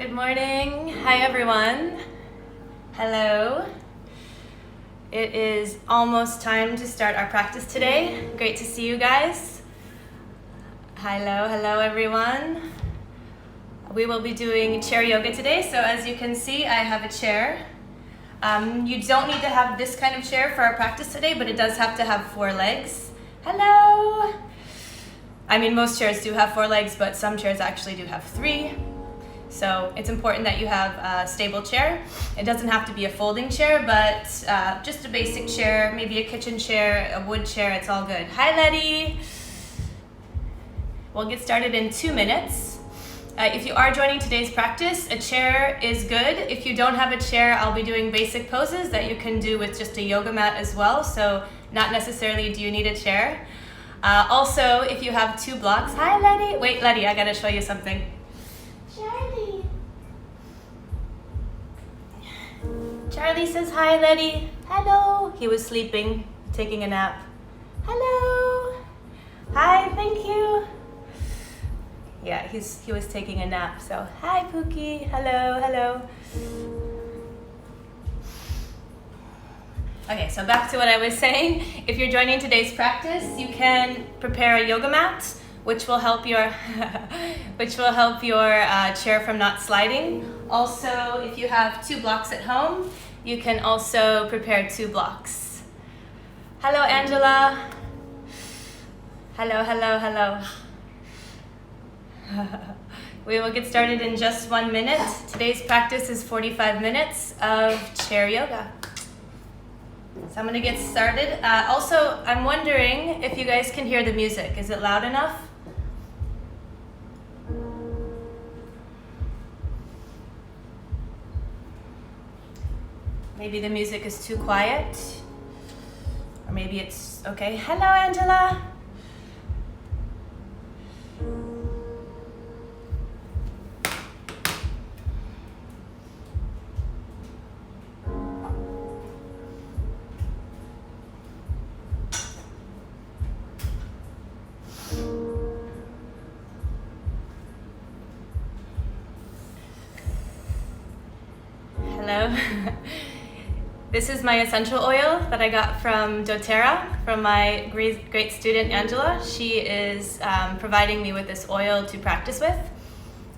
Good morning. Hi everyone. Hello. It is almost time to start our practice today. Great to see you guys. Hello everyone. We will be doing chair yoga today. So as you can see, I have a chair. You don't need to have this kind of chair for our practice today, but it does have to have 4 legs. Hello. I mean, most chairs do have 4 legs, but some chairs actually do have 3. So it's important that you have a stable chair. It doesn't have to be a folding chair, but just a basic chair, maybe a kitchen chair, a wood chair, it's all good. Hi, Letty. We'll get started in 2 minutes. If you are joining today's practice, a chair is good. If you don't have a chair, I'll be doing basic poses that you can do with just a yoga mat as well. So not necessarily do you need a chair. Also, if you have 2 blocks, hi, Letty. Wait, Letty, I gotta show you something. Charlie says hi, Letty. Hello. He was sleeping, taking a nap. Hello. Hi, thank you. Yeah, he was taking a nap. So hi, Pookie. Hello. Okay, so back to what I was saying. If you're joining today's practice, you can prepare a yoga mat, which will help your chair from not sliding. Also, if you have 2 blocks at home, you can also prepare 2 blocks. Hello, Angela. Hello. We will get started in just 1 minute. Today's practice is 45 minutes of chair yoga. So I'm gonna get started. Also, I'm wondering if you guys can hear the music. Is it loud enough? Maybe the music is too quiet, or maybe it's okay. Hello, Angela. Hello. This is my essential oil that I got from doTERRA, from my great student Angela. She is providing me with this oil to practice with.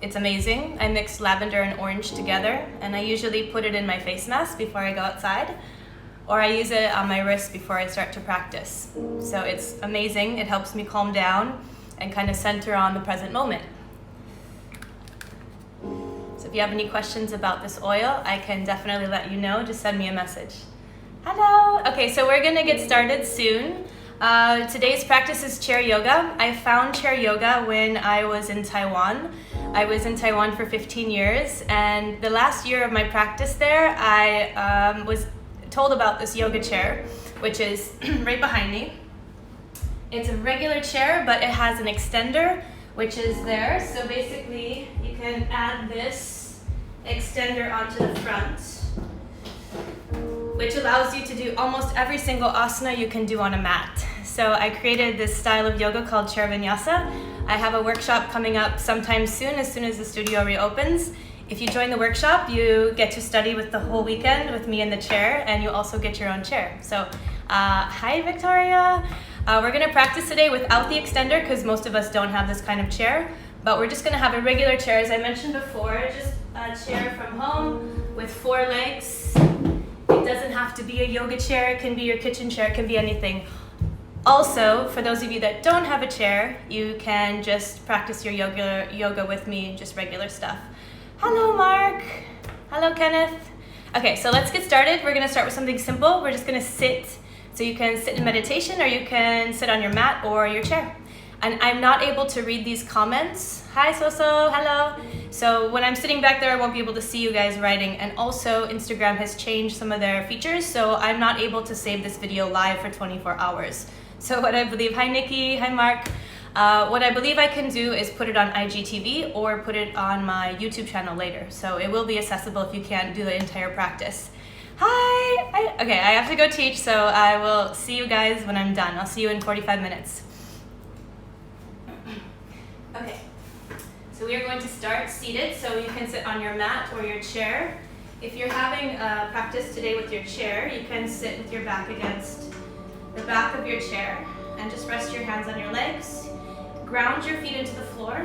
It's amazing. I mix lavender and orange together, and I usually put it in my face mask before I go outside, or I use it on my wrist before I start to practice. So it's amazing. It helps me calm down and kind of center on the present moment. So if you have any questions about this oil, I can definitely let you know. Just send me a message. Hello. Okay, so we're gonna get started soon. Today's practice is chair yoga. I found chair yoga when I was in Taiwan. I was in Taiwan for 15 years, and the last year of my practice there, I was told about this yoga chair, which is right behind me. It's a regular chair, but it has an extender, which is there. So basically, you can add this extender onto the front, which allows you to do almost every single asana you can do on a mat. So I created this style of yoga called chair Vinyasa. I have a workshop coming up sometime soon as the studio reopens. If you join the workshop, you get to study with the whole weekend with me in the chair, and you also get your own chair. So hi, Victoria. We're gonna practice today without the extender because most of us don't have this kind of chair, but we're just gonna have a regular chair, as I mentioned before, just a chair from home with 4 legs. It doesn't have to be a yoga chair, it can be your kitchen chair, it can be anything. Also, for those of you that don't have a chair, you can just practice your yoga with me, just regular stuff. Hello, Mark. Hello, Kenneth. Okay, so let's get started. We're gonna start with something simple. We're just gonna sit. So you can sit in meditation, or you can sit on your mat or your chair. And I'm not able to read these comments. Hi, Soso, hello. So when I'm sitting back there, I won't be able to see you guys writing. And also, Instagram has changed some of their features, so I'm not able to save this video live for 24 hours. So what I believe, hi, Nikki, hi, Mark. What I believe I can do is put it on IGTV or put it on my YouTube channel later. So it will be accessible if you can't do the entire practice. Hi! Okay, I have to go teach, so I will see you guys when I'm done. I'll see you in 45 minutes. Okay, So we are going to start seated, so you can sit on your mat or your chair. If you're having practice today with your chair, you can sit with your back against the back of your chair and just rest your hands on your legs. Ground your feet into the floor.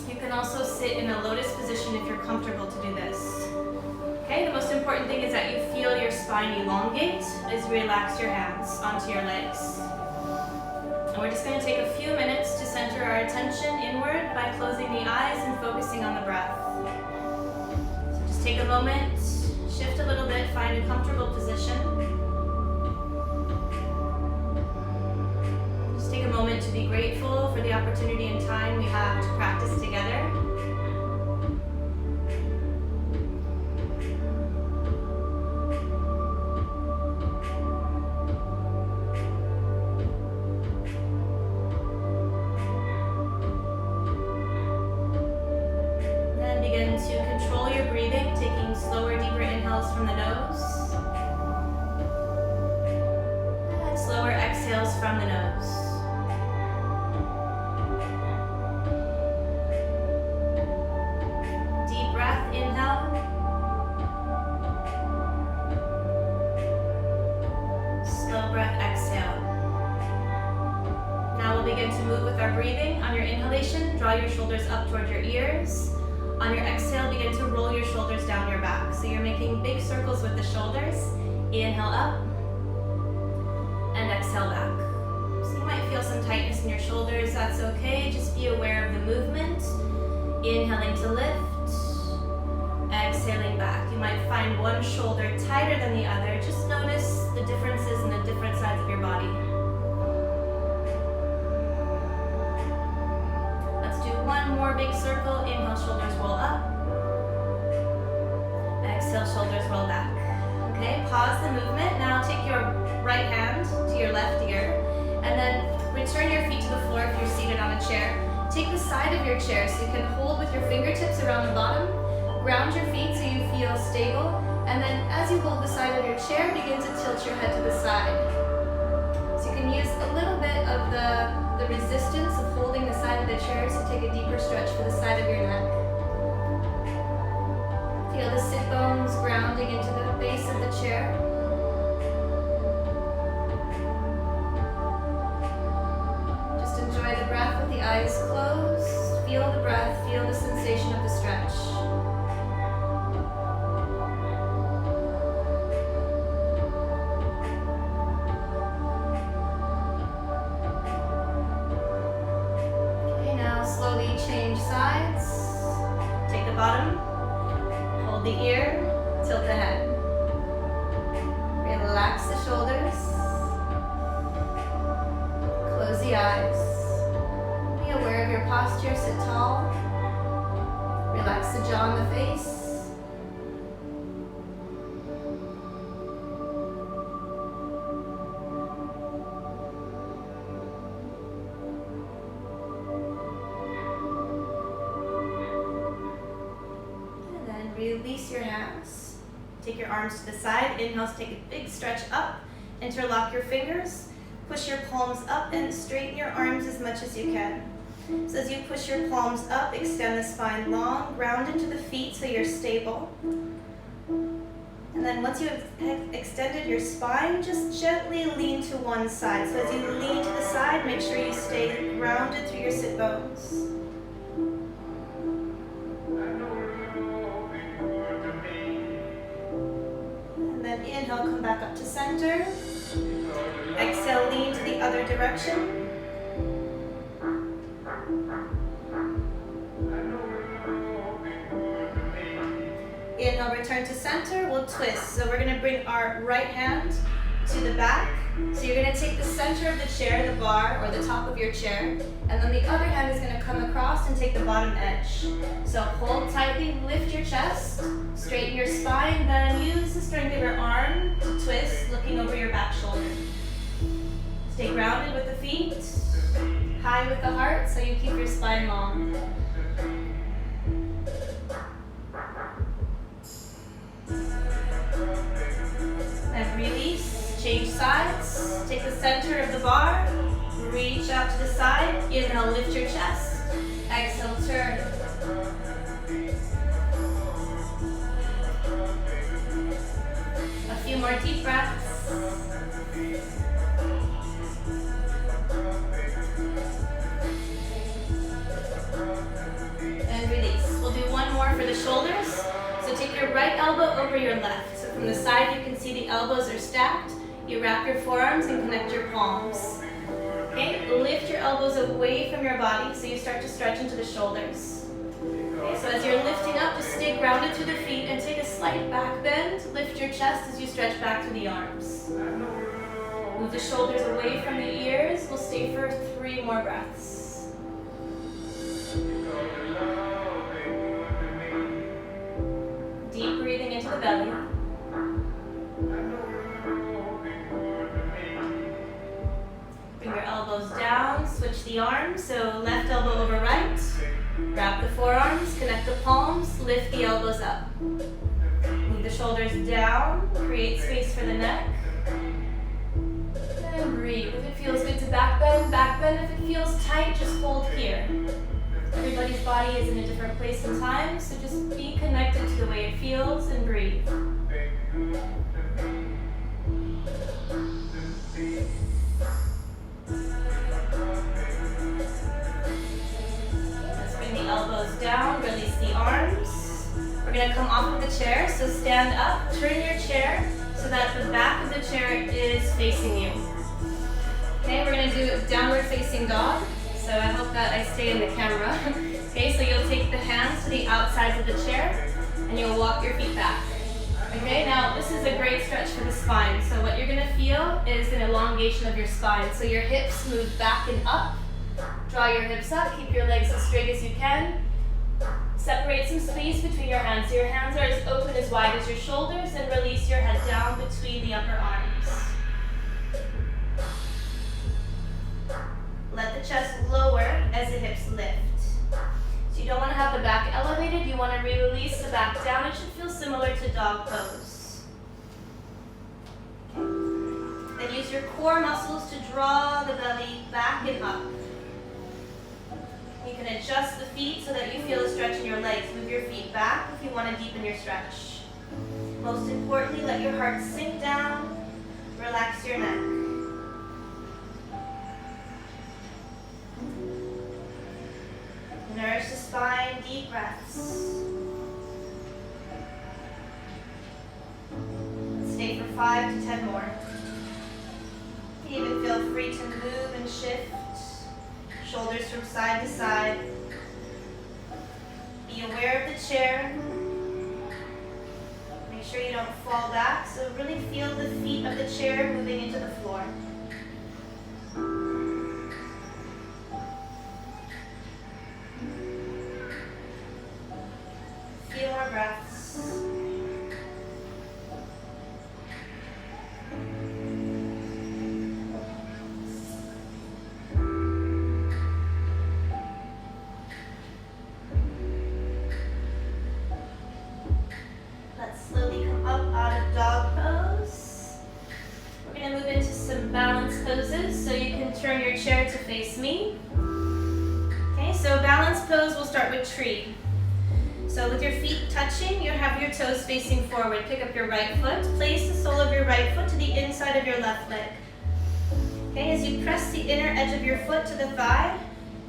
You can also sit in a lotus position if you're comfortable to do this. Okay, the most important thing is that you feel your spine elongate as you relax your hands onto your legs. And we're just going to take a few minutes to center our attention inward by closing the eyes and focusing on the breath. So just take a moment, shift a little bit, find a comfortable position. Just take a moment to be grateful for the opportunity and time we have to practice together. From the nose and slower exhales from the nose. Deep breath, inhale. Slow breath, exhale. Now we'll begin to move with our breathing. On your inhalation, draw your shoulders up toward your ears. On your exhale, begin to roll your shoulders down your back. So you're making big circles with the shoulders. Inhale up and exhale back. So you might feel some tightness in your shoulders. That's okay. Just be aware of the movement. Inhaling to lift, exhaling back. You might find one shoulder tighter than the other. Just notice the differences in the different sides of your body. One more big circle. Inhale, shoulders roll up. Exhale, shoulders roll back. Okay, pause the movement. Now take your right hand to your left ear and then return your feet to the floor if you're seated on a chair. Take the side of your chair so you can hold with your fingertips around the bottom. Ground your feet so you feel stable. And then as you hold the side of your chair, begin to tilt your head to the side. So you can use a little bit of the resistance of holding the side of the chair, so take a deeper stretch for the side of your neck. Feel the sit bones grounding into the base of the chair. Just enjoy the breath with the eyes closed. Feel the breath, feel the sensation of the stretch. Change sides. Take the bottom, hold the ear, tilt the head. Relax the shoulders. Close the eyes. Be aware of your posture, sit tall. Relax the jaw and the face. Release your hands. Take your arms to the side. Inhale, take a big stretch up. Interlock your fingers. Push your palms up and straighten your arms as much as you can. So as you push your palms up, extend the spine long, ground into the feet so you're stable. And then once you have extended your spine, just gently lean to one side. So as you lean to the side, make sure you stay grounded through your sit bones. Inhale, come back up to center. Exhale, lean to the other direction. Inhale, return to center. We'll twist. So we're going to bring our right hand to the back. So you're going to take the center of the chair, the bar, or the top of your chair, and then the other hand is going to come across and take the bottom edge. So hold tightly, lift your chest, straighten your spine, then use the strength of your arm to twist, looking over your back shoulder. Stay grounded with the feet, high with the heart, so you keep your spine long. And release. Change sides. Take the center of the bar. Reach out to the side. Inhale, lift your chest. Exhale, turn. A few more deep breaths. And release. We'll do one more for the shoulders. So take your right elbow over your left. So from the side you can see the elbows are stacked. You wrap your forearms and connect your palms. Okay, lift your elbows away from your body so you start to stretch into the shoulders. Okay, so as you're lifting up, just stay grounded to the feet and take a slight back bend. Lift your chest as you stretch back to the arms. Move the shoulders away from the ears. We'll stay for 3 more breaths. Deep breathing into the belly. Bring your elbows down, switch the arms, so left elbow over right. Wrap the forearms, connect the palms, lift the elbows up. Move the shoulders down, create space for the neck. And breathe. If it feels good to back bend, back bend. If it feels tight, just hold here. Everybody's body is in a different place and time, so just be connected to the way it feels and breathe. Let's bring the elbows down, release the arms. We're going to come off of the chair, so stand up, turn your chair so that the back of the chair is facing you. Okay, we're going to do downward facing dog. So I hope that I stay in the camera. Okay, so you'll take the hands to the outsides of the chair and you'll walk your feet back. Okay, now this is a great stretch for the spine. So what you're going to feel is an elongation of your spine. So your hips move back and up. Draw your hips up, keep your legs as straight as you can. Separate some space between your hands. So your hands are as open as wide as your shoulders, and release your head down between the upper arms. Let the chest lower as the hips lift. So you don't want to have the back elevated, you want to release the back down. It should feel similar to dog pose. Okay. Then use your core muscles to draw the belly back and up. You can adjust the feet so that you feel a stretch in your legs. Move your feet back if you want to deepen your stretch. Most importantly, let your heart sink down, relax your neck. Nourish the spine, deep breaths. Let's stay for 5 to 10 more. You can even feel free to move and shift. Shoulders from side to side. Be aware of the chair. Make sure you don't fall back. So really feel the feet of the chair moving into the floor. Few more breaths. Let's slowly come up out of dog pose. We're going to move into some balance poses, so you can turn your chair to face me. Okay, so balance pose, we'll start with tree. So with your feet touching, you have your toes facing forward. Pick up your right foot. Place the sole of your right foot to the inside of your left leg. Okay, as you press the inner edge of your foot to the thigh,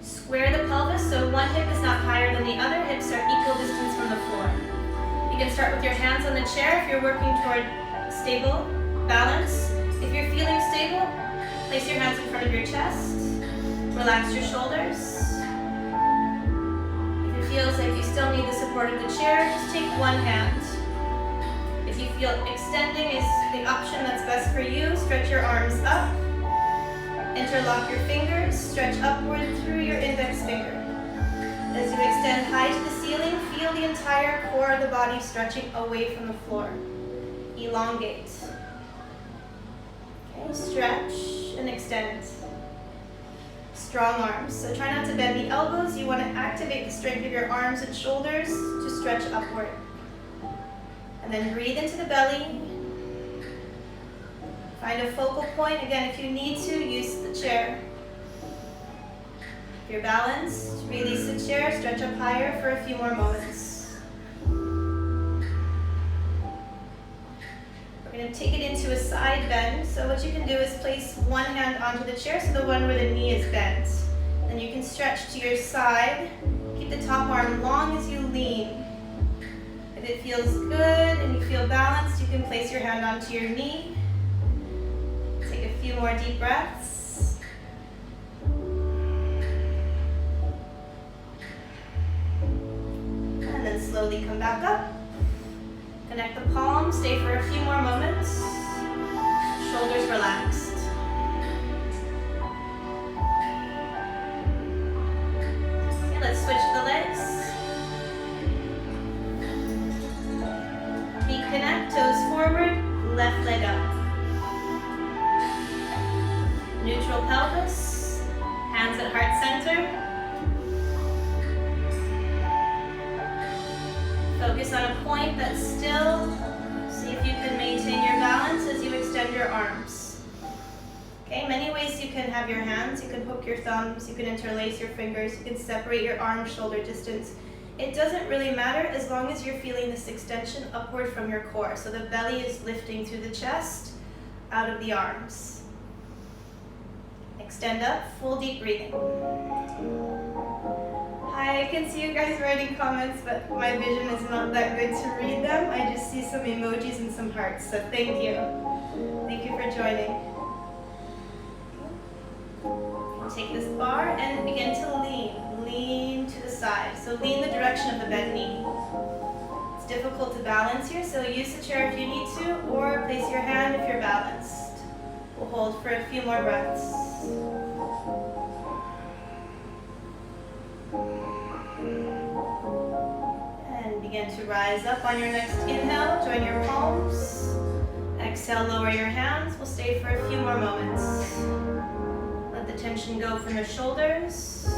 square the pelvis so one hip is not higher than the other. Hips are equal distance from the floor. You can start with your hands on the chair if you're working toward stable balance. If you're feeling stable, place your hands in front of your chest. Relax your shoulders. Feels like you still need the support of the chair, just take one hand. If you feel extending is the option that's best for you, stretch your arms up, interlock your fingers, stretch upward through your index finger. As you extend high to the ceiling, feel the entire core of the body stretching away from the floor. Elongate. Okay, stretch and extend. Strong arms. So try not to bend the elbows. You want to activate the strength of your arms and shoulders to stretch upward. And then breathe into the belly. Find a focal point. Again, if you need to, use the chair. If If you're balanced, release the chair, stretch up higher for a few more moments. We're going to take it into a side bend. So what you can do is place one hand onto the chair, so the one where the knee is bent. Then you can stretch to your side. Keep the top arm long as you lean. If it feels good and you feel balanced, you can place your hand onto your knee. Take a few more deep breaths. And then slowly come back up. Connect the palms, stay for a few more moments. Shoulders relaxed. Okay, let's switch the legs. Feet connect, toes forward, left leg up. Neutral pelvis, hands at heart center. Focus on a point that's still. See if you can maintain your balance as you extend your arms. Okay, many ways you can have your hands. You can hook your thumbs, you can interlace your fingers, you can separate your arms shoulder distance. It doesn't really matter as long as you're feeling this extension upward from your core. So the belly is lifting through the chest, out of the arms. Extend up, full deep breathing. Hi, I can see you guys writing comments, but my vision is not that good to read them. I just see some emojis and some hearts, so thank you. Thank you for joining. Take this bar and begin to lean. Lean to the side. So lean the direction of the bent knee. It's difficult to balance here, so use the chair if you need to, or place your hand if you're balanced. We'll hold for a few more breaths. And begin to rise up on your next inhale. Join your palms. Exhale, lower your hands. We'll stay for a few more moments. Let the tension go from the shoulders.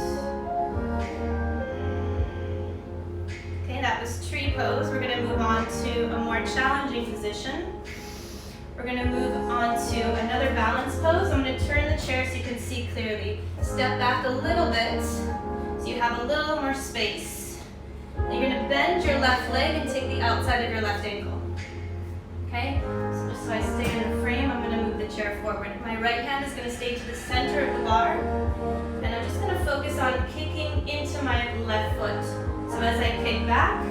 Okay, that was tree pose. We're going to move on to a more challenging position. We're going to move on to another balance pose. I'm going to turn the chair so you can see clearly. Step back a little bit so you have a little more space. Now you're going to bend your left leg and take the outside of your left ankle. Okay? So just so I stay in the frame, I'm going to move the chair forward. My right hand is going to stay to the center of the bar. And I'm just going to focus on kicking into my left foot. So as I kick back,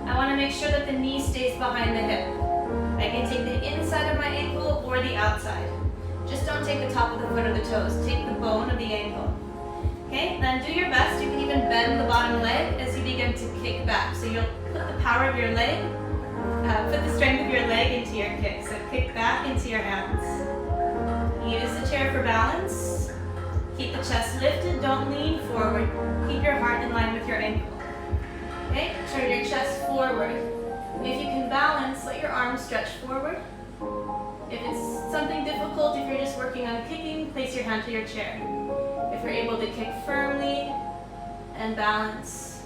I want to make sure that the knee stays behind the hip. I can take the inside of my ankle or the outside. Just don't take the top of the foot or the toes. Take the bone of the ankle. Okay, then do your best. You can even bend the bottom leg as you begin to kick back. So you'll put the power of your leg, put the strength of your leg into your kick. So kick back into your hands. Use the chair for balance. Keep the chest lifted. Don't lean forward. Keep your heart in line with your ankle. Okay, turn your chest forward. If you can balance, let your arms stretch forward. If it's something difficult, if you're just working on kicking, place your hand to your chair. If you're able to kick firmly and balance,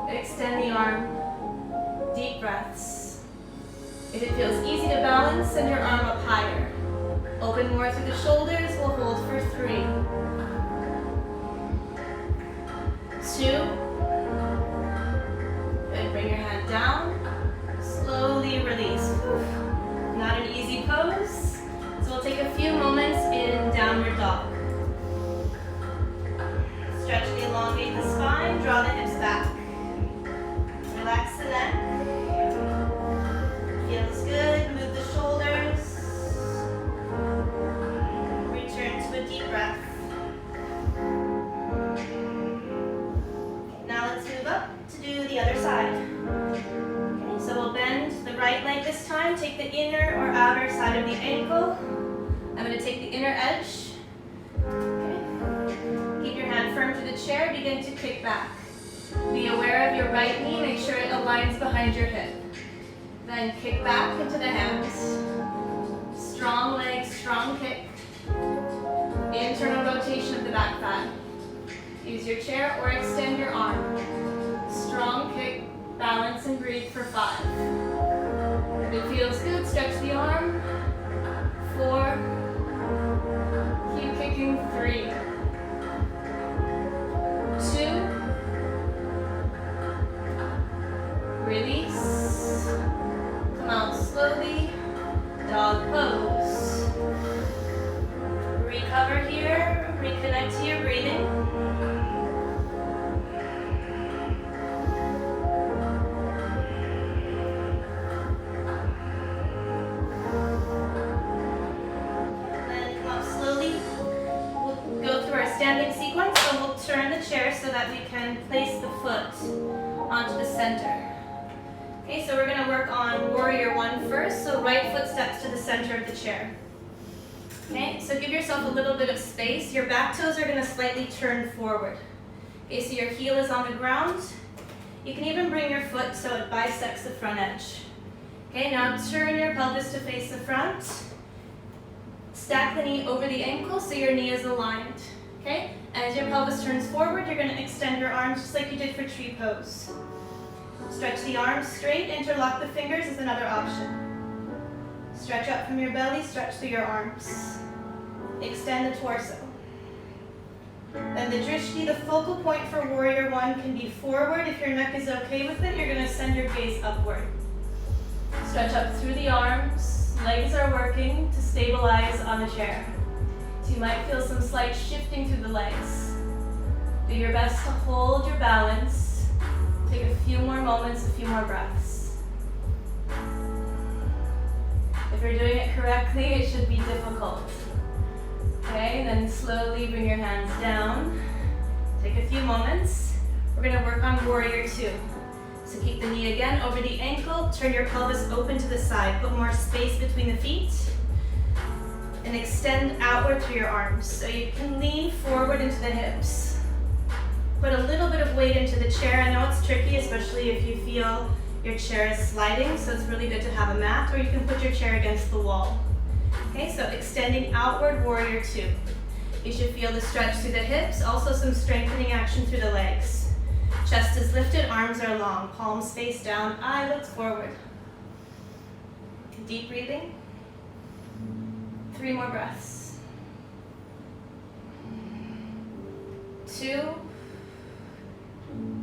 extend the arm, deep breaths. If it feels easy to balance, send your arm up higher. Open more through the shoulders, we'll hold for 3, 2, good, bring your hand down. Slowly release. Not an easy pose, so we'll take a few moments in downward dog. Stretch and elongate the spine, draw the hips back. Relax the neck. Feels good, move the shoulders. Return to a deep breath. Okay, now let's move up to do the other side. So we'll bend the right leg this time. Take the inner or outer side of the ankle. I'm going to take the inner edge. Okay. Keep your hand firm to the chair. Begin to kick back. Be aware of your right knee. Make sure it aligns behind your hip. Then kick back into the hands. Strong leg, strong kick. Internal rotation of the back thigh. Use your chair or extend your arm. Strong kick. Balance and breathe for 5. If it feels good, stretch the arm. 4. Keep kicking. 3. that we can place the foot onto the center. Okay, so we're going to work on warrior one first. So right foot steps to the center of the chair. Okay, so give yourself a little bit of space. Your back toes are going to slightly turn forward. Okay, so your heel is on the ground. You can even bring your foot so it bisects the front edge. Okay, now turn your pelvis to face the front. Stack the knee over the ankle so your knee is aligned. Okay, as your pelvis turns forward, you're going to extend your arms just like you did for tree pose. Stretch the arms straight, interlock the fingers is another option. Stretch up from your belly, stretch through your arms. Extend the torso. Then the drishti, the focal point for warrior one, can be forward. If your neck is okay with it, you're going to send your gaze upward. Stretch up through the arms. Legs are working to stabilize on the chair. So you might feel some slight shifting through the legs. Do your best to hold your balance. Take a few more moments, a few more breaths. If you're doing it correctly, it should be difficult. Okay, then slowly bring your hands down. Take a few moments. We're going to work on warrior two. So keep the knee again over the ankle. Turn your pelvis open to the side. Put more space between the feet. And extend outward through your arms. So you can lean forward into the hips. Put a little bit of weight into the chair. I know it's tricky, especially if you feel your chair is sliding. So it's really good to have a mat, or you can put your chair against the wall. Okay, so extending outward, warrior two. You should feel the stretch through the hips, also some strengthening action through the legs. Chest is lifted, arms are long, palms face down, eyelids forward. Deep breathing. 3 more breaths. 2.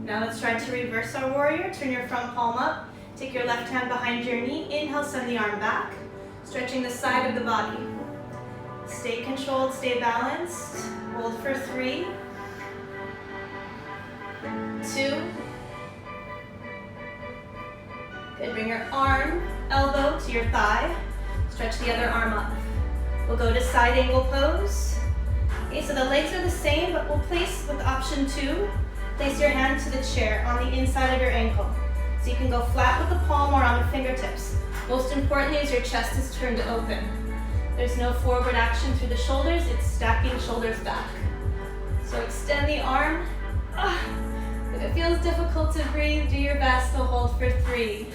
Now let's try to reverse our warrior. Turn your front palm up. Take your left hand behind your knee. Inhale, send the arm back. Stretching the side of the body. Stay controlled, stay balanced. Hold for 3, 2. Good, bring your arm, elbow to your thigh. Stretch the other arm up. We'll go to side angle pose. Okay, so the legs are the same, but we'll place with option 2, place your hand to the chair on the inside of your ankle. So you can go flat with the palm or on the fingertips. Most importantly is your chest is turned open. There's no forward action through the shoulders, it's stacking shoulders back. So extend the arm. If it feels difficult to breathe, do your best to hold for 3,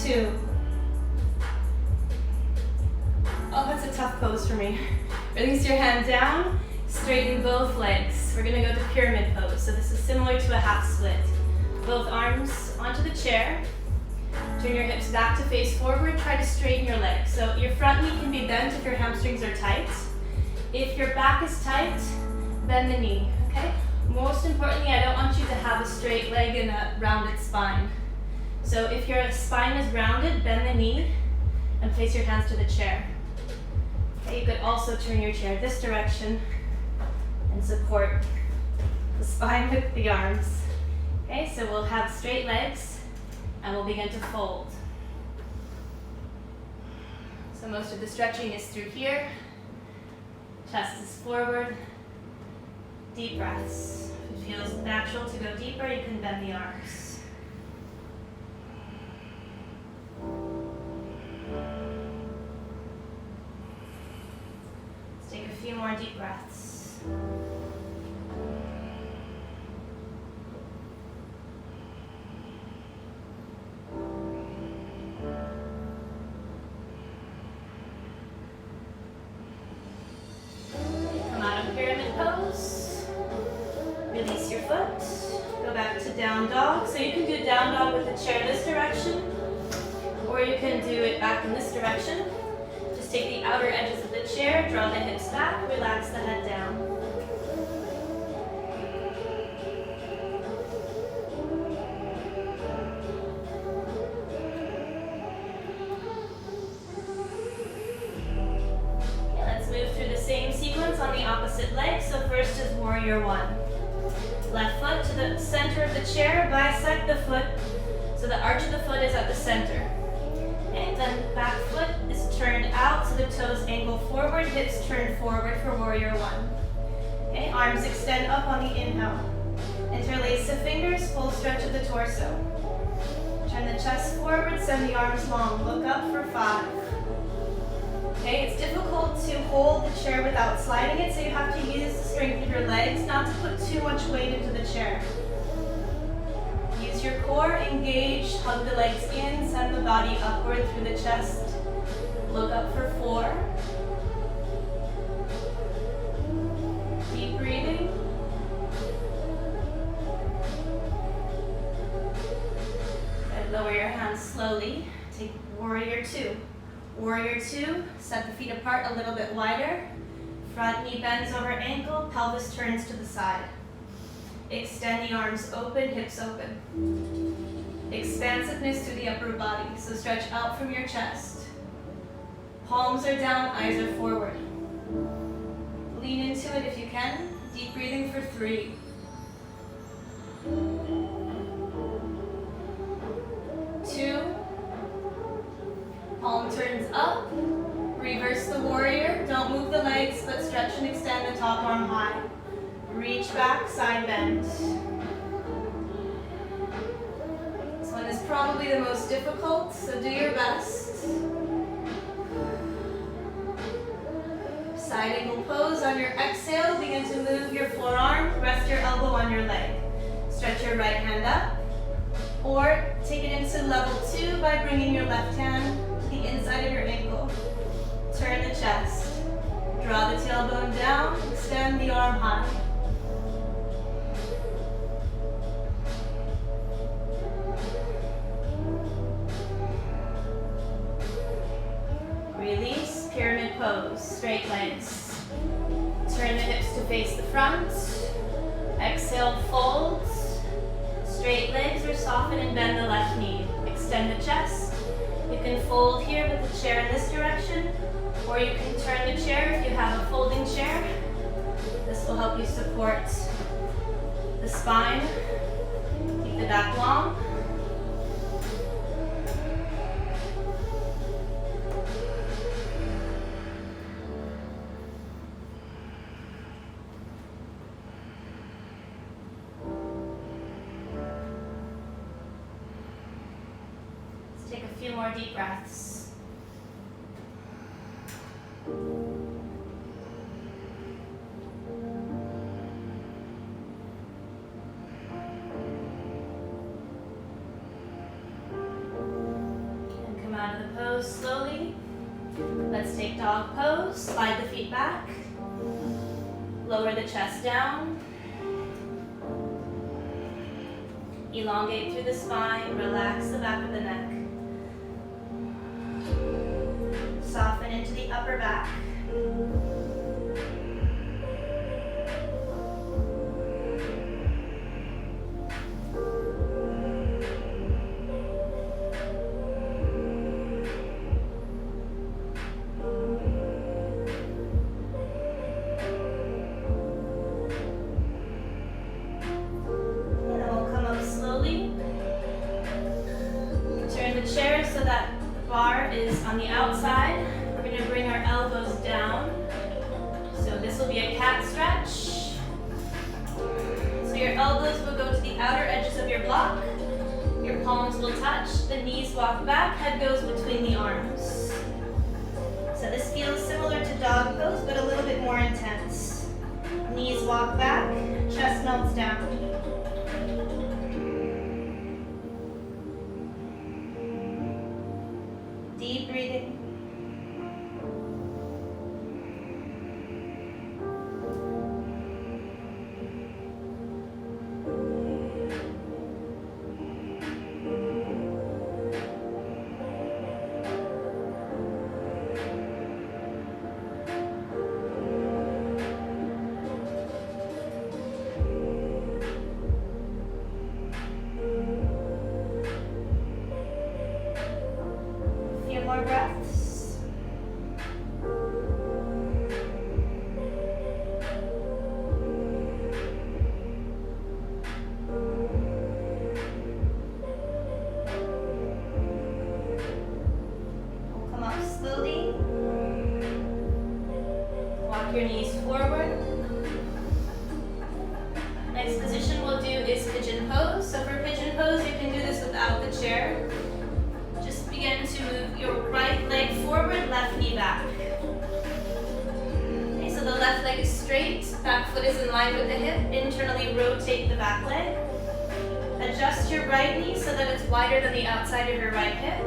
2. Oh, that's a tough pose for me. Release your hand down, straighten both legs. We're gonna go to pyramid pose. So this is similar to a half split. Both arms onto the chair. Turn your hips back to face forward. Try to straighten your legs. So your front knee can be bent if your hamstrings are tight. If your back is tight, bend the knee, okay? Most importantly, I don't want you to have a straight leg and a rounded spine. So if your spine is rounded, bend the knee and place your hands to the chair. Okay, you could also turn your chair this direction and support the spine with the arms. Okay, so we'll have straight legs and we'll begin to fold. So most of the stretching is through here. Chest is forward. Deep breaths. If it feels natural to go deeper, you can bend the arms. Let's take a few more deep breaths. Come out of pyramid pose. Release your foot. Go back to down dog. So you can do down dog with the chair this direction, or you can do it back in this direction. Just take the outer edges of the chair, draw the hips back, relax the head down. Okay, let's move through the same sequence on the opposite leg. So first is warrior one. Left foot to the center of the chair, bisect the foot so the arch of the foot is at the center. And then back foot is turned out so the toes angle forward, hips turn forward for warrior one. Okay, arms extend up on the inhale. Interlace the fingers, full stretch of the torso. Turn the chest forward, send the arms long. Look up for 5. Okay, it's difficult to hold the chair without sliding it, so you have to use the strength of your legs, not to put too much weight into the chair. Use your core, engage, hug the legs in, send the body upward through the chest. Look up for 4. Deep breathing. And lower your hands slowly. Take warrior 2. Warrior 2, set the feet apart a little bit wider. Front knee bends over ankle, pelvis turns to the side. Extend the arms open, hips open. Expansiveness through the upper body, so stretch out from your chest. Palms are down, eyes are forward. Lean into it if you can. Deep breathing for 3. 2. Palm turns up. Reverse the warrior. Don't move the legs, but stretch and extend the top arm high. Reach back, side bend. This one is probably the most difficult, so do your best. Side angle pose. On your exhale, begin to move your forearm. Rest your elbow on your leg. Stretch your right hand up. Or take it into level 2 by bringing your left hand to the inside of your ankle. Turn the chest. Draw the tailbone down. Extend the arm high. Release, pyramid pose, straight legs. Turn the hips to face the front. Exhale, fold. Straight legs or soften and bend the left knee. Extend the chest. You can fold here with the chair in this direction, or you can turn the chair if you have a folding chair. This will help you support the spine. Keep the back long. Take a few more deep breaths. And come out of the pose slowly. Let's take dog pose. Slide the feet back. Lower the chest down. Elongate through the spine. Relax the back of the neck. Soften into the upper back. And then we'll come up slowly. Turn the chair so that the bar is on the outside. We're going to bring our elbows down. So this will be a cat stretch. So your elbows will go to the outer edges of your block. Your palms will touch. The knees walk back. Head goes between the arms. So this feels similar to dog pose, but a little bit more intense. Knees walk back. Chest melts down. Deep breathing. More breaths. chair, just begin to move your right leg forward, left knee back. Okay, so the left leg is straight, back foot is in line with the hip. Internally rotate the back leg. Adjust your right knee so that it's wider than the outside of your right hip.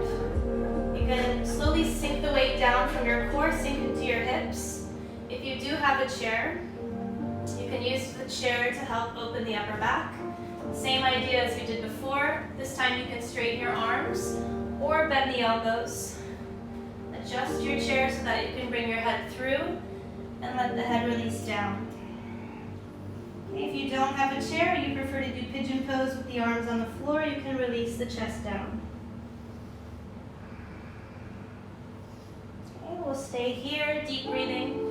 You can slowly sink the weight down from your core, sink into your hips. If you do have a chair, you can use the chair to help open the upper back. Same idea as we did before. This time you can straighten your arms or bend the elbows. Adjust your chair so that you can bring your head through and let the head release down. Okay, if you don't have a chair, you prefer to do pigeon pose with the arms on the floor, you can release the chest down. Okay, we'll stay here, deep breathing.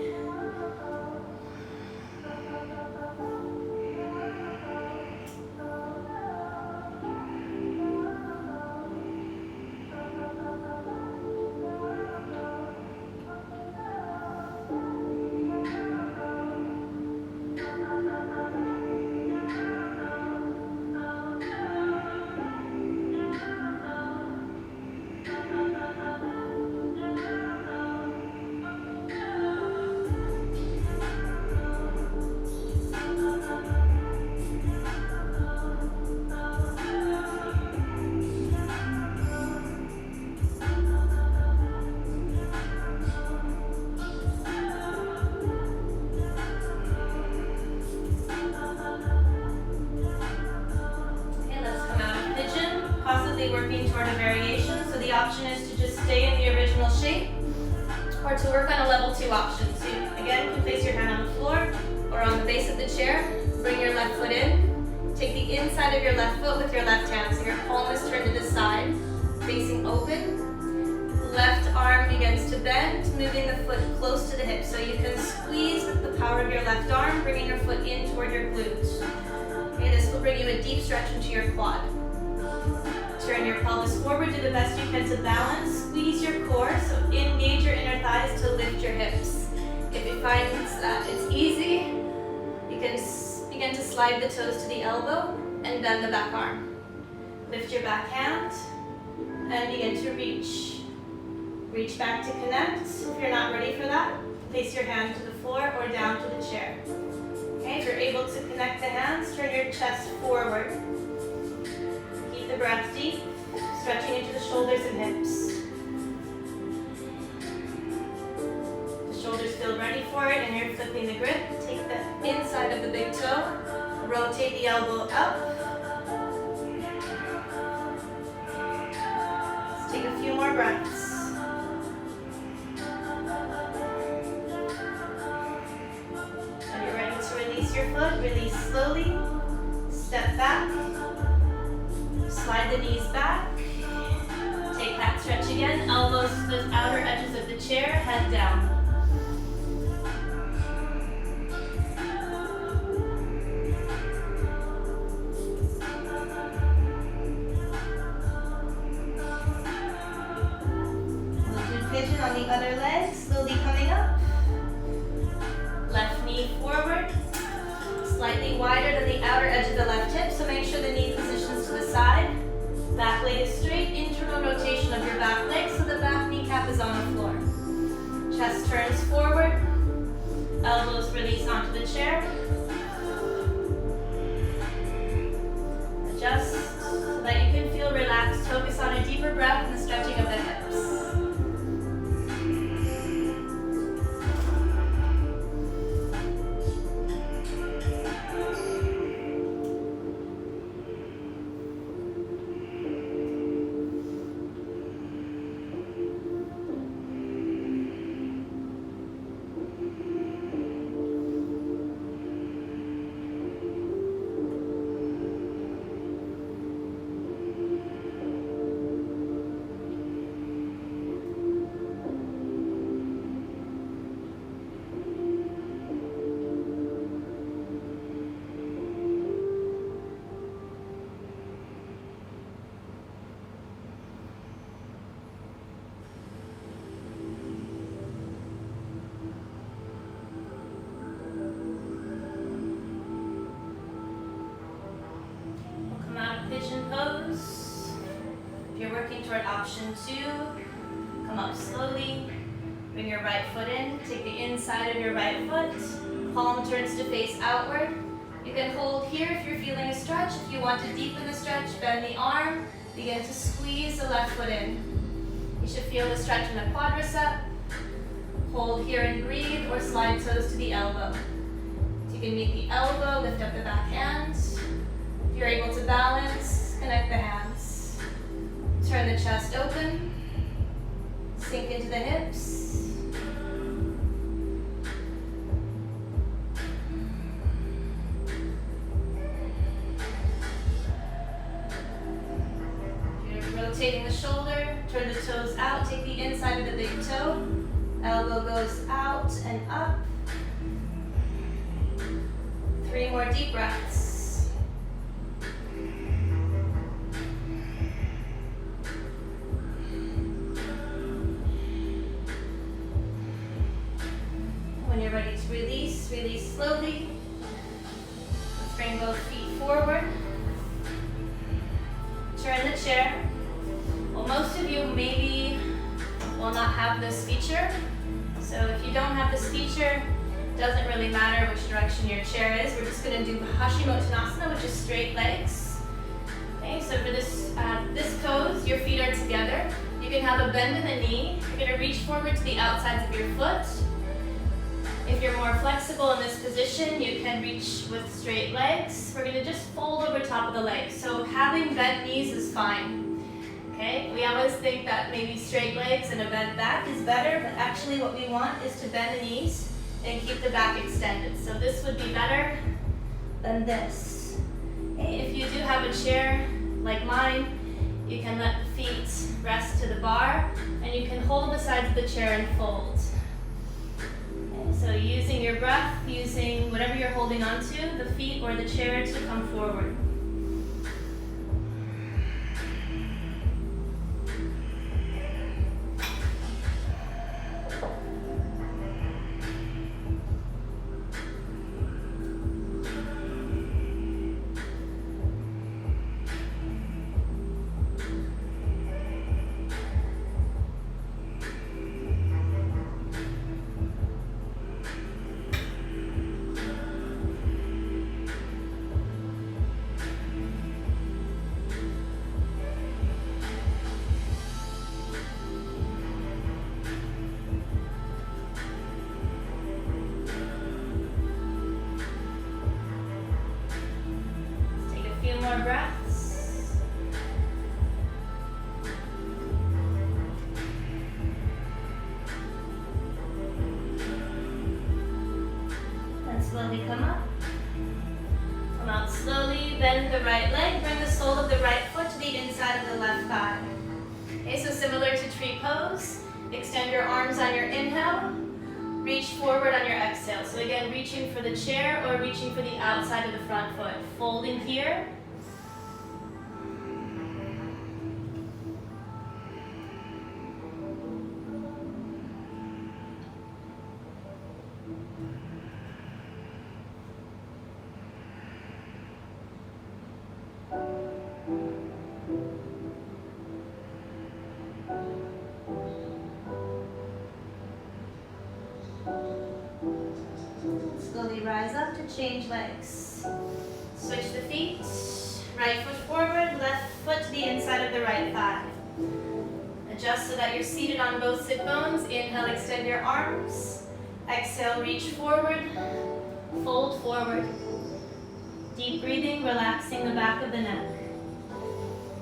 Working toward a variation, so the option is to just stay in the original shape or to work on a level 2 option. So you, again, can place your hand on the floor or on the base of the chair, bring your left foot in, take the inside of your left foot with your left hand, so your palm is turned to the side, facing open. Left arm begins to bend, moving the foot close to the hip, so you can squeeze with the power of your left arm, bringing your foot in toward your glute. Okay, this will bring you a deep stretch into your quad. Turn your pelvis forward, do the best you can to balance. Squeeze your core, so engage your inner thighs to lift your hips. If you find that it's easy, you can begin to slide the toes to the elbow and bend the back arm. Lift your back hand and begin to reach. Reach back to connect. If you're not ready for that, place your hand to the floor or down to the chair. Okay, if you're able to connect the hands, turn your chest forward. Keep the breath deep, stretching into the shoulders and hips. The shoulders feel ready for it and you're flipping the grip. Take the inside of the big toe, rotate the elbow up. Let's take a few more breaths. When you're ready to release your foot, release slowly. Step back. Slide the knees back. Take that stretch again. Elbows to the outer edges of the chair, head down. We'll do pigeon on the other leg, slowly coming up. Left knee forward. Slightly wider than the outer edge of the left hip, so make sure the knee positions to the side. Back leg is straight, internal rotation of your back leg, so the back kneecap is on the floor. Chest turns forward, elbows release onto the chair. Adjust so that you can feel relaxed. Focus on a deeper breath and the stretching of the hips. If you're working toward option 2, come up slowly. Bring your right foot in. Take the inside of your right foot. Palm turns to face outward. You can hold here if you're feeling a stretch. If you want to deepen the stretch, bend the arm. Begin to squeeze the left foot in. You should feel the stretch in the quadricep. Hold here and breathe, or slide toes to the elbow. So you can meet the elbow, lift up the back hand. If you're able to balance, connect the hands. Turn the chest open. Sink into the hips. Rotating the shoulder, turn the toes out, take the inside of the big toe. Elbow goes out and up. 3 more deep breaths. When you're ready to release, release slowly. Let's bring both feet forward. Turn the chair. Well, most of you maybe will not have this feature. So if you don't have this feature, it doesn't really matter which direction your chair is. We're just going to do Hashimotonasana, which is straight legs. Okay, so for this pose, your feet are together. You can have a bend in the knee. You're going to reach forward to the outsides of your foot. If you're more flexible in this position, you can reach with straight legs. We're going to just fold over top of the legs. So having bent knees is fine. Okay, we always think that maybe straight legs and a bent back is better, but actually what we want is to bend the knees and keep the back extended. So this would be better than this. Okay, if you do have a chair like mine, you can let the feet rest to the bar, and you can hold the sides of the chair and fold. Okay, so using your breath, using whatever you're holding onto, the feet or the chair to come forward. More breaths. Then slowly come up. Come out slowly, bend the right leg, bring the sole of the right foot to the inside of the left thigh. Okay, so similar to tree pose, extend your arms on your inhale, reach forward on your exhale. So again, reaching for the chair or reaching for the outside of the front foot. Folding here. Slowly rise up to change legs. Switch the feet. Right foot forward, left foot to the inside of the right thigh. Adjust so that you're seated on both sit bones. Inhale, extend your arms. Exhale, reach forward. Fold forward. Deep breathing, relaxing the back of the neck.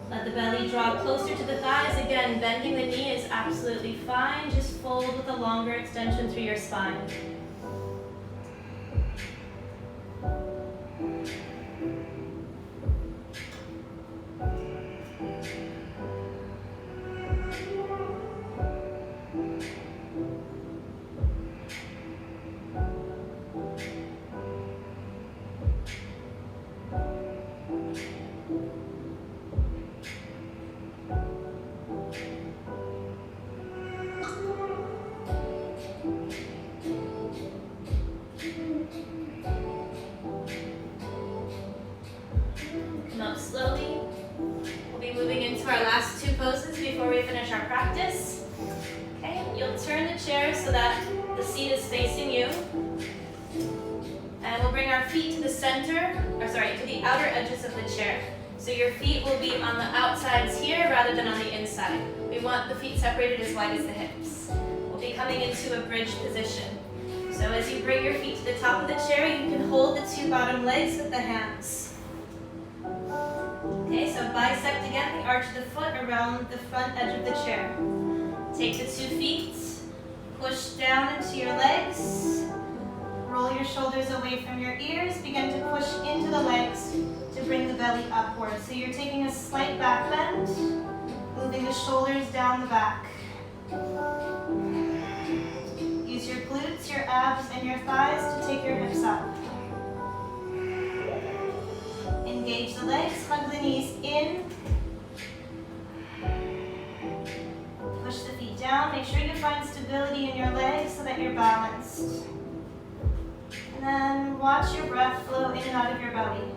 Let the belly draw closer to the thighs. Again, bending the knee is absolutely fine. Just fold with a longer extension through your spine. last two poses before we finish our practice. Okay, you'll turn the chair so that the seat is facing you. And we'll bring our feet to the center, to the outer edges of the chair. So your feet will be on the outsides here rather than on the inside. We want the feet separated as wide as the hips. We'll be coming into a bridge position. So as you bring your feet to the top of the chair, you can hold the two bottom legs with the hands. Okay, so bisect again the arch of the foot around the front edge of the chair. Take the 2 feet, push down into your legs, roll your shoulders away from your ears, begin to push into the legs to bring the belly upwards. So you're taking a slight back bend, moving the shoulders down the back. Use your glutes, your abs, and your thighs to take your hips up. Engage the legs, hug the knees in. Push the feet down. Make sure you find stability in your legs so that you're balanced. And then watch your breath flow in and out of your belly.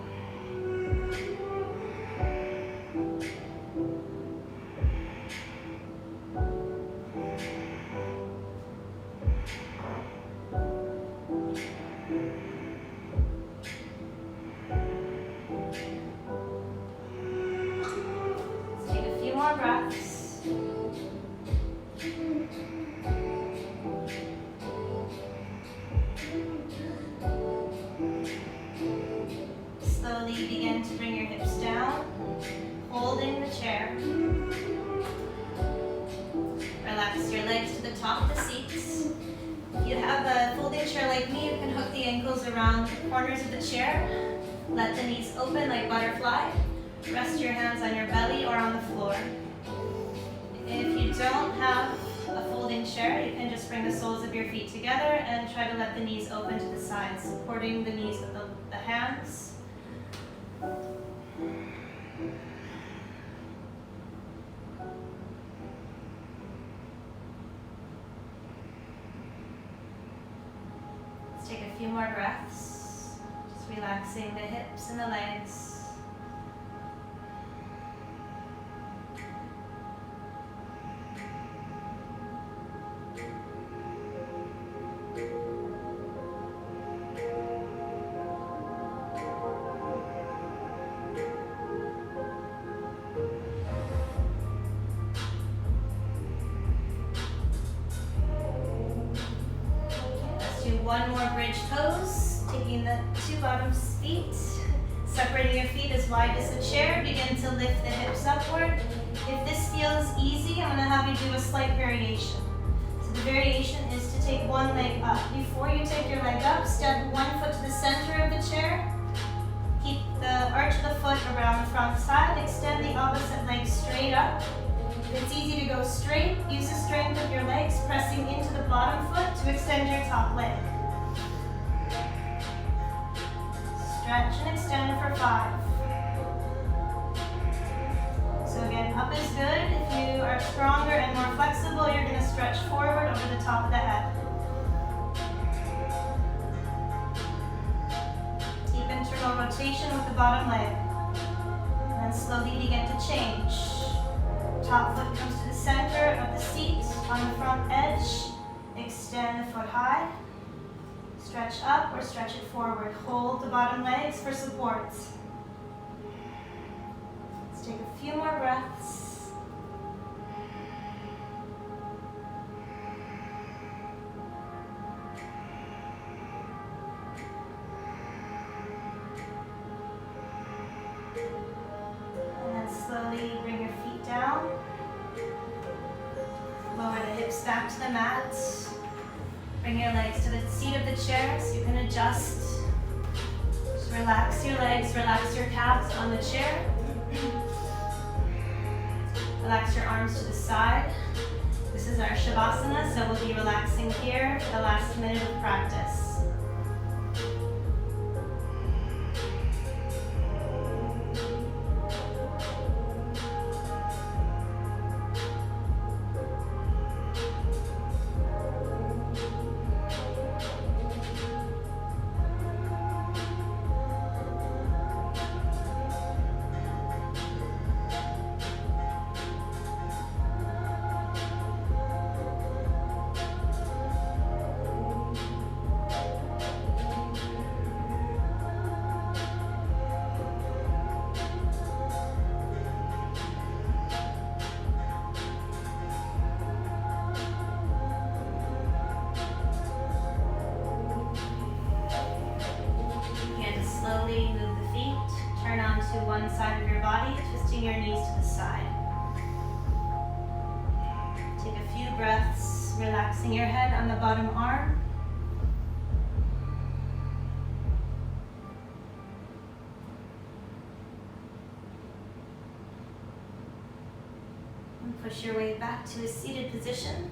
Let's take a few more breaths. Slowly begin to bring your hips down, holding the chair. Relax your legs to the top of the seats. If you have a folding chair like me, you can hook the ankles around the corners of the chair. Let the knees open like butterfly. Rest your hands on your belly or on the floor. If you don't have a folding chair, you can just bring the soles of your feet together and try to let the knees open to the sides, supporting the knees with the hands. Let's take a few more breaths, just relaxing the hips and the legs. One more bridge pose, taking the 2 bottom feet, separating your feet as wide as the chair. Begin to lift the hips upward. If this feels easy, I'm going to have you do a slight variation. So the variation is to take one leg up. Before you take your leg up, step one foot to the center of the chair. Keep the arch of the foot around the front side. Extend the opposite leg straight up. If it's easy to go straight, use the strength of your legs, pressing into the bottom foot to extend your top leg. Stretch and extend for 5. So again, up is good. If you are stronger and more flexible, you're going to stretch forward over the top of the head. Deep internal rotation with the bottom leg. And then slowly begin to change. Top foot comes to the center of the seat on the front edge. Extend the foot high. Stretch up or stretch it forward. Hold the bottom legs for support. Let's take a few more breaths. And then slowly bring your feet down. Lower the hips back to the mat. Bring your legs to the seat of the chair so you can adjust. Just relax your legs, relax your calves on the chair. Relax your arms to the side. This is our Shavasana, so we'll be relaxing here for the last minute of practice. Relaxing your head on the bottom arm. And push your way back to a seated position.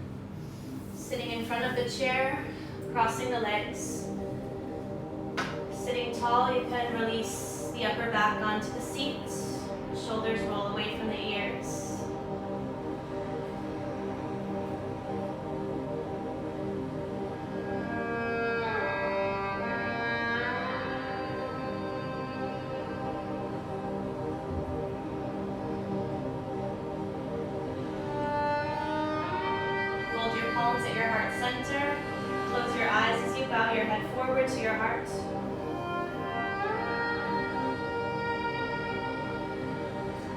Sitting in front of the chair, crossing the legs. Sitting tall, you can release the upper back onto the seat. Shoulders roll away from the ears. Hold your palms at your heart center. Close your eyes as you bow your head forward to your heart.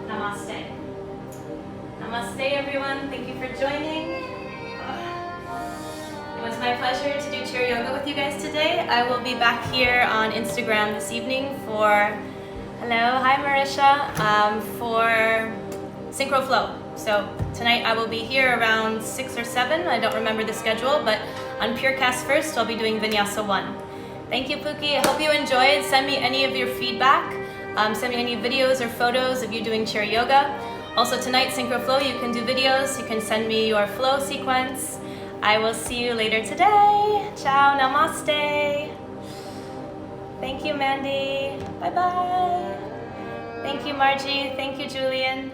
Namaste. Namaste, everyone. Thank you for joining. It was my pleasure to do chair yoga with you guys today. I will be back here on Instagram this evening for, hello, hi Marisha, for Synchro Flow. So tonight I will be here around 6 or 7. I don't remember the schedule, but on Purecast first, I'll be doing Vinyasa 1. Thank you, Pookie. I hope you enjoyed. Send me any of your feedback. Send me any videos or photos of you doing chair yoga. Also tonight, Synchro Flow, you can do videos. You can send me your flow sequence. I will see you later today. Ciao, namaste. Thank you, Mandy. Bye-bye. Thank you, Margie. Thank you, Julian.